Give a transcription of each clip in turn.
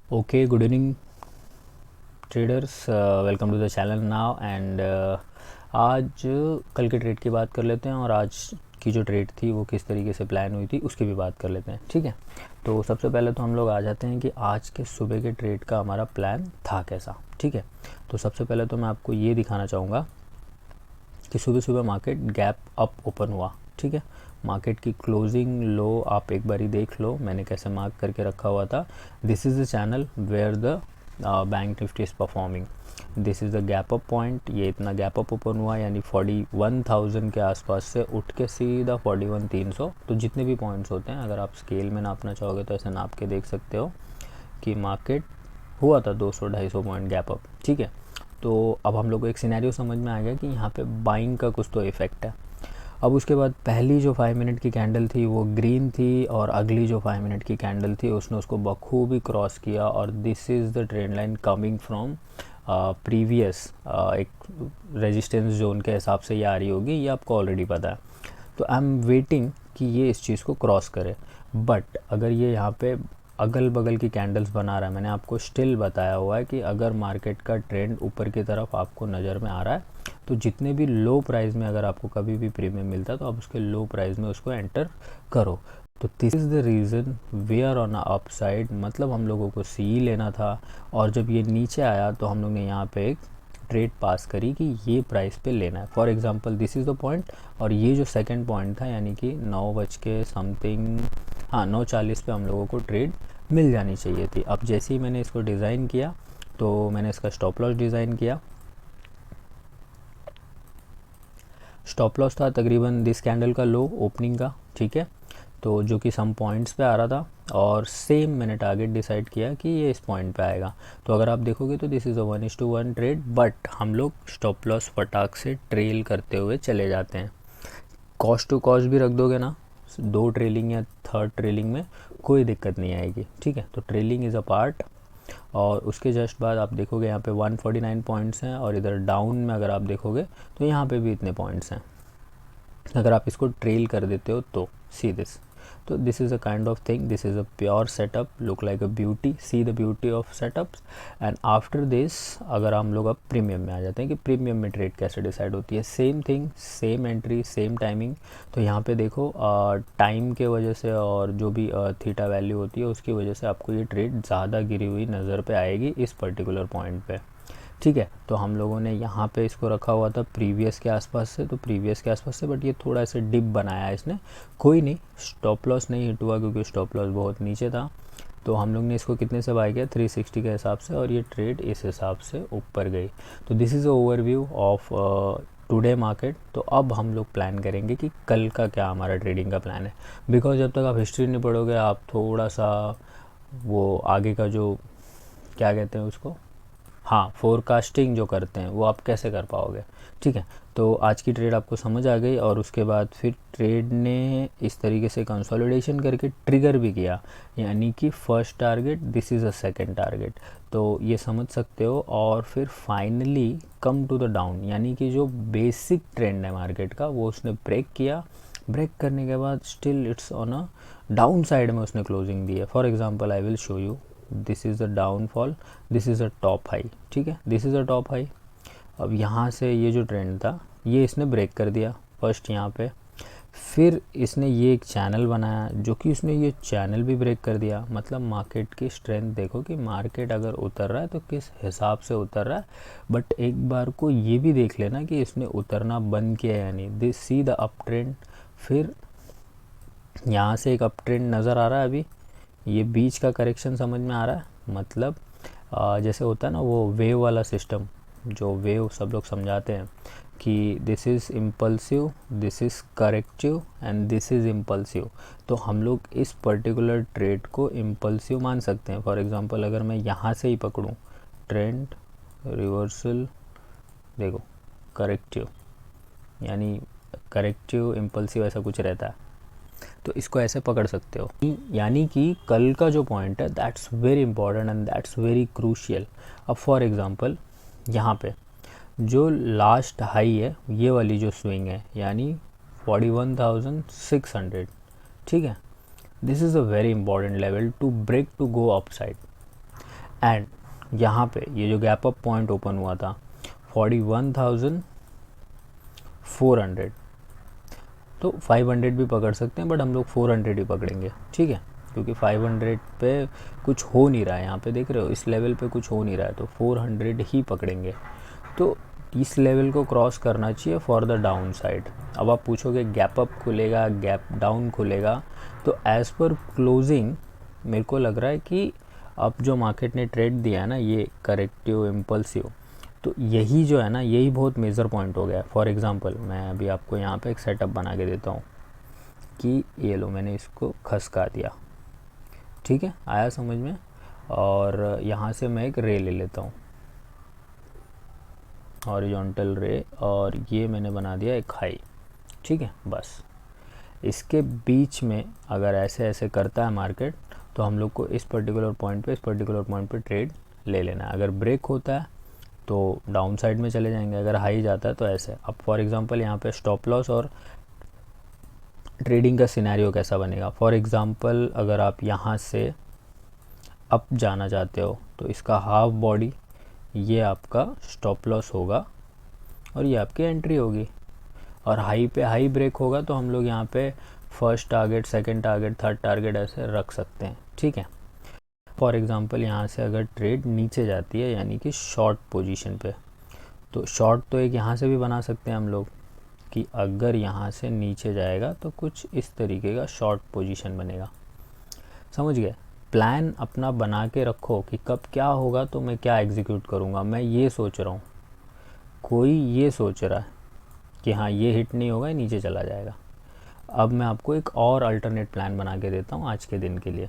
Okay, good evening traders, welcome to the channel now and आज कल के trade की बात कर लेते हैं और आज की जो ट्रेड थी वो किस तरीके से प्लान हुई थी उसकी भी बात कर लेते हैं। ठीक है, तो सबसे पहले तो हम लोग आ जाते हैं कि आज के सुबह के ट्रेड का हमारा प्लान था कैसा। ठीक है, तो सबसे पहले तो मैं आपको ये दिखाना चाहूँगा कि सुबह सुबह मार्केट गैप अप ओपन हुआ। ठीक है, मार्केट की क्लोजिंग लो आप एक बारी देख लो, मैंने कैसे मार्क करके रखा हुआ था। This is the channel where the bank Nifty is performing, this is the gap up point. ये इतना गैप अप ओपन हुआ यानी 41,000 के आसपास से उठ के सीधा 41,300। तो जितने भी पॉइंट्स होते हैं अगर आप स्केल में नापना चाहोगे तो ऐसे नाप के देख सकते हो कि मार्केट हुआ था 200-250 पॉइंट गैप अप। ठीक है, तो अब हम लोग को एक सिनेरियो समझ में आ गया कि यहाँ पे बाइंग का कुछ तो इफ़ेक्ट है। अब उसके बाद पहली जो 5 मिनट की कैंडल थी वो ग्रीन थी और अगली जो 5 मिनट की कैंडल थी उसने उसको बखूबी क्रॉस किया और this is the trend line coming from previous एक रेजिस्टेंस जोन के हिसाब से ये आ रही होगी, ये आपको ऑलरेडी पता है। तो आई एम वेटिंग कि ये इस चीज़ को क्रॉस करे, बट अगर ये यहाँ पे अगल बगल की कैंडल्स बना रहा है, मैंने आपको स्टिल बताया हुआ है कि अगर मार्केट का ट्रेंड ऊपर की तरफ आपको नज़र में आ रहा है तो जितने भी लो प्राइस में अगर आपको कभी भी प्रीमियम मिलता है तो आप उसके लो प्राइस में उसको एंटर करो। तो this is the reason we are on a upside, मतलब हम लोगों को सी लेना था और जब ये नीचे आया तो हम लोग ने यहाँ पे एक ट्रेड पास करी कि ये प्राइस पे लेना है। For example this is the point और ये जो सेकंड पॉइंट था यानी कि 9 बज के समथिंग, हाँ 9:40 पे हम लोगों को ट्रेड मिल जानी चाहिए थी। अब जैसे ही मैंने इसको डिज़ाइन किया तो मैंने इसका स्टॉप लॉस डिज़ाइन किया। स्टॉप लॉस था तकरीबन दिस कैंडल का लो ओपनिंग का। ठीक है, तो जो कि सम पॉइंट्स पे आ रहा था और सेम मैंने टारगेट डिसाइड किया कि ये इस पॉइंट पे आएगा। तो अगर आप देखोगे तो this is a 1:1 trade, but हम लोग स्टॉप लॉस फटाक से ट्रेल करते हुए चले जाते हैं। कॉस्ट टू कॉस्ट भी रख दोगे ना, दो ट्रेलिंग या थर्ड ट्रेलिंग में कोई दिक्कत नहीं आएगी। ठीक है, तो ट्रेलिंग इज़ अ पार्ट। और उसके जस्ट बाद आप देखोगे यहाँ पे 149 पॉइंट्स हैं और इधर डाउन में अगर आप देखोगे तो यहाँ पे भी इतने पॉइंट्स हैं। अगर आप इसको ट्रेल कर देते हो तो सी दिस, तो this is a kind of thing, this is a pure setup, look like a beauty, see the beauty of setups. And after this अगर हम लोग अब प्रीमियम में आ जाते हैं कि प्रीमियम में ट्रेड कैसे डिसाइड होती है, same thing, same entry, same timing. तो यहाँ पे देखो टाइम के वजह से और जो भी थीटा वैल्यू होती है उसकी वजह से आपको ये ट्रेड ज़्यादा गिरी हुई नज़र पे आएगी इस पर्टिकुलर पॉइंट पे। ठीक है, तो हम लोगों ने यहाँ पे इसको रखा हुआ था प्रीवियस के आसपास से, तो प्रीवियस के आसपास से, बट ये थोड़ा सा डिप बनाया है इसने। कोई नहीं, स्टॉप लॉस नहीं हिट हुआ क्योंकि स्टॉप लॉस बहुत नीचे था। तो हम लोग ने इसको कितने से बाय किया, 360 के हिसाब से, और ये ट्रेड इस हिसाब से ऊपर गई। तो this is a overview of today market. तो अब हम लोग प्लान करेंगे कि कल का क्या हमारा ट्रेडिंग का प्लान है, बिकॉज जब तक आप हिस्ट्री नहीं पढ़ोगे आप थोड़ा सा वो आगे का जो क्या कहते हैं उसको, हाँ फोरकास्टिंग जो करते हैं वो आप कैसे कर पाओगे। ठीक है, तो आज की ट्रेड आपको समझ आ गई और उसके बाद फिर ट्रेड ने इस तरीके से कंसोलिडेशन करके ट्रिगर भी किया, यानी कि first target this is a second target, तो ये समझ सकते हो। और फिर finally come to the down, यानी कि जो बेसिक ट्रेंड है मार्केट का वो उसने ब्रेक किया। ब्रेक करने के बाद still it's on a down side में उसने क्लोजिंग दी है। For example I will show you, this is the downfall, this is a top high. ठीक है, this is a top high. अब यहाँ से ये जो ट्रेंड था ये इसने ब्रेक कर दिया फर्स्ट यहाँ पे, फिर इसने ये एक चैनल बनाया जो कि उसने ये चैनल भी ब्रेक कर दिया। मतलब मार्केट की स्ट्रेंथ देखो कि मार्केट अगर उतर रहा है तो किस हिसाब से उतर रहा है। बट एक बार को ये भी देख लेना कि इसने उतरना बंद किया, यानी this see the up trend. फिर यहाँ से एक अप ट्रेंड नज़र आ रहा है, अभी ये बीच का करेक्शन समझ में आ रहा है। मतलब जैसे होता है ना वो वेव वाला सिस्टम, जो वेव सब लोग समझाते हैं कि this is impulsive, this is corrective and this is impulsive. तो हम लोग इस पर्टिकुलर ट्रेड को इम्पल्सिव मान सकते हैं। फॉर एग्जांपल अगर मैं यहाँ से ही पकड़ूँ ट्रेंड रिवर्सल, देखो करेक्टिव, यानी करेक्टिव इम्पल्सिव ऐसा कुछ रहता है, तो इसको ऐसे पकड़ सकते हो। यानी कि कल का जो पॉइंट है that's very important and that's very crucial. अब फॉर एग्जांपल यहाँ पे जो लास्ट हाई है ये वाली जो स्विंग है यानी 41,600, ठीक है, this is a very important level to break to go upside. And यहाँ पे ये जो गैप अप पॉइंट ओपन हुआ था 41,400, तो 500 भी पकड़ सकते हैं, बट हम लोग 400 ही पकड़ेंगे, ठीक है, क्योंकि 500 पे कुछ हो नहीं रहा है, यहाँ पे देख रहे हो इस लेवल पे कुछ हो नहीं रहा है, तो 400 ही पकड़ेंगे। तो इस लेवल को क्रॉस करना चाहिए फॉर द डाउन साइड। अब आप पूछोगे गैप अप खुलेगा, गैप डाउन खुलेगा, तो एज़ पर क्लोजिंग मेरे को लग रहा है कि अब जो मार्केट ने ट्रेड दिया है ना, ये करेक्टिव इम्पल्सिव, तो यही जो है ना, यही बहुत मेजर पॉइंट हो गया है। फॉर एग्जांपल मैं अभी आपको यहाँ पे एक सेटअप बना के देता हूँ कि ये लो, मैंने इसको खसका दिया, ठीक है, आया समझ में। और यहाँ से मैं एक रे ले लेता हूँ, हॉरिजॉन्टल रे, और ये मैंने बना दिया एक हाई, ठीक है। बस इसके बीच में अगर ऐसे ऐसे करता है मार्केट, तो हम लोग को इस पर्टिकुलर पॉइंट पे, इस पर्टिकुलर पॉइंट पे ट्रेड ले लेना है। अगर ब्रेक होता है तो डाउन साइड में चले जाएंगे, अगर हाई जाता है तो ऐसे। अब फॉर एग्जांपल यहाँ पे स्टॉप लॉस और ट्रेडिंग का सिनेरियो कैसा बनेगा। फॉर एग्जांपल अगर आप यहाँ से अप जाना चाहते हो, तो इसका हाफ बॉडी ये आपका स्टॉप लॉस होगा और ये आपकी एंट्री होगी। और हाई पे हाई ब्रेक होगा तो हम लोग यहाँ पे first target, second target, third target ऐसे रख सकते हैं, ठीक है। फॉर एग्जांपल यहाँ से अगर ट्रेड नीचे जाती है, यानी कि शॉर्ट पोजीशन पे, तो शॉर्ट तो एक यहाँ से भी बना सकते हैं हम लोग कि अगर यहाँ से नीचे जाएगा तो कुछ इस तरीके का शॉर्ट पोजीशन बनेगा, समझ गए। प्लान अपना बना के रखो कि कब क्या होगा तो मैं क्या एग्जीक्यूट करूँगा। मैं ये सोच रहा हूँ, कोई ये सोच रहा है कि हाँ ये हिट नहीं होगा, नीचे चला जाएगा। अब मैं आपको एक और अल्टरनेट प्लान बना के देता हूँ आज के दिन के लिए।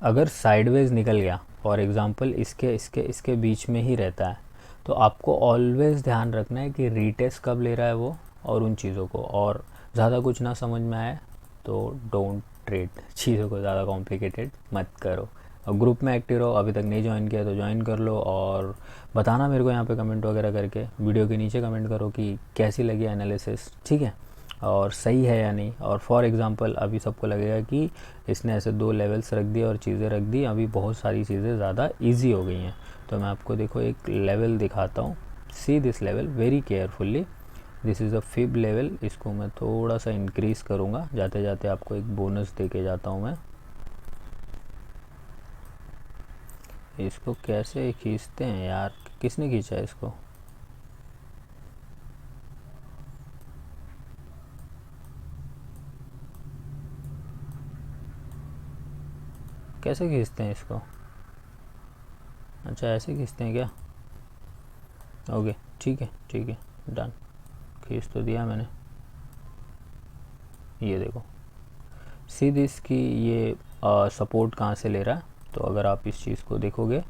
अगर साइडवेज निकल गया, फॉर एग्जांपल इसके बीच में ही रहता है, तो आपको ऑलवेज ध्यान रखना है कि रीटेस्ट कब ले रहा है वो, और उन चीज़ों को। और ज़्यादा कुछ ना समझ में आए तो डोंट ट्रेड, चीज़ों को ज़्यादा कॉम्प्लिकेटेड मत करो। और ग्रुप में एक्टिव रहो, अभी तक नहीं ज्वाइन किया तो ज्वाइन कर लो, और बताना मेरे को यहाँ पे कमेंट वगैरह करके, वीडियो के नीचे कमेंट करो कि कैसी लगी एनालिसिस, ठीक है, और सही है या नहीं। और फॉर एग्जांपल अभी सबको लगेगा कि इसने ऐसे 2 लेवल्स रख दिए और चीज़ें रख दी, अभी बहुत सारी चीज़ें ज़्यादा इजी हो गई हैं। तो मैं आपको देखो एक लेवल दिखाता हूँ, see this level very carefully, this is a fib level. इसको मैं थोड़ा सा इंक्रीज़ करूँगा, जाते जाते आपको एक बोनस दे के जाता हूँ मैं। इसको कैसे खींचते हैं यार, किसने खींचा है इसको? कैसे खींचते हैं इसको? अच्छा ऐसे खींचते हैं क्या? ओके ठीक है, ठीक है, डन, खींच तो दिया मैंने। ये देखो सीधी इसकी ये सपोर्ट कहाँ से ले रहा है, तो अगर आप इस चीज़ को देखोगे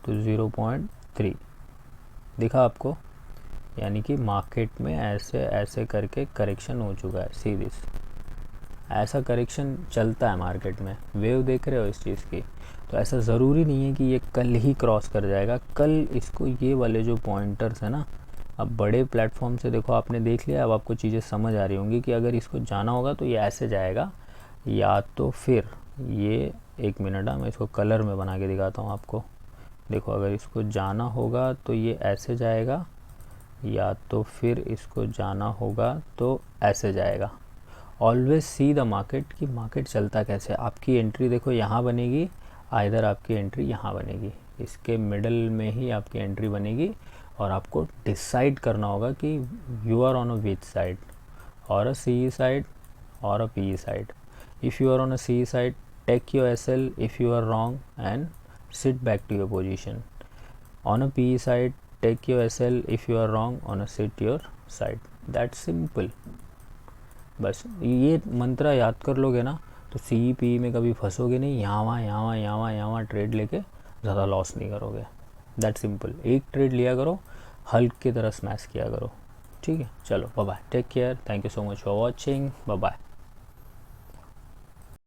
तो 0.3 दिखा आपको, यानी कि मार्केट में ऐसे ऐसे करके करेक्शन हो चुका है। सीधी ऐसा करेक्शन चलता है मार्केट में, वेव देख रहे हो इस चीज़ की। तो ऐसा ज़रूरी नहीं है कि ये कल ही क्रॉस कर जाएगा, कल इसको ये वाले जो पॉइंटर्स है ना, अब बड़े प्लेटफॉर्म से देखो आपने देख लिया, अब आपको चीज़ें समझ आ रही होंगी कि अगर इसको जाना होगा तो ये ऐसे जाएगा, या तो फिर ये, एक मिनट मैं इसको कलर में बना के दिखाता हूँ आपको। देखो अगर इसको जाना होगा तो ये ऐसे जाएगा, या तो फिर इसको जाना होगा तो ऐसे जाएगा। ऑलवेज सी द मार्केट कि मार्केट चलता कैसे। आपकी एंट्री देखो यहाँ बनेगी, आइदर आपकी एंट्री यहाँ बनेगी, इसके मिडल में ही आपकी एंट्री बनेगी, और आपको डिसाइड करना होगा कि you are on a which side, और अ सी साइड और a P side. If you are on a C side, take your S L, if you are wrong and sit back to your position. On a P side, take your S L, if you are wrong, on a sit your side. That simple. बस ये मंत्र याद कर लोगे ना, तो C P में कभी फंसोगे नहीं, यहाँ वहाँ यहाँ वहाँ यहाँ वहाँ यहाँ वहाँ ट्रेड लेके ज़्यादा लॉस नहीं करोगे। That simple. एक ट्रेड लिया करो, हल्क की तरह स्मैश किया करो, ठीक है। चलो bye bye, take care, thank you so much for watching, bye bye.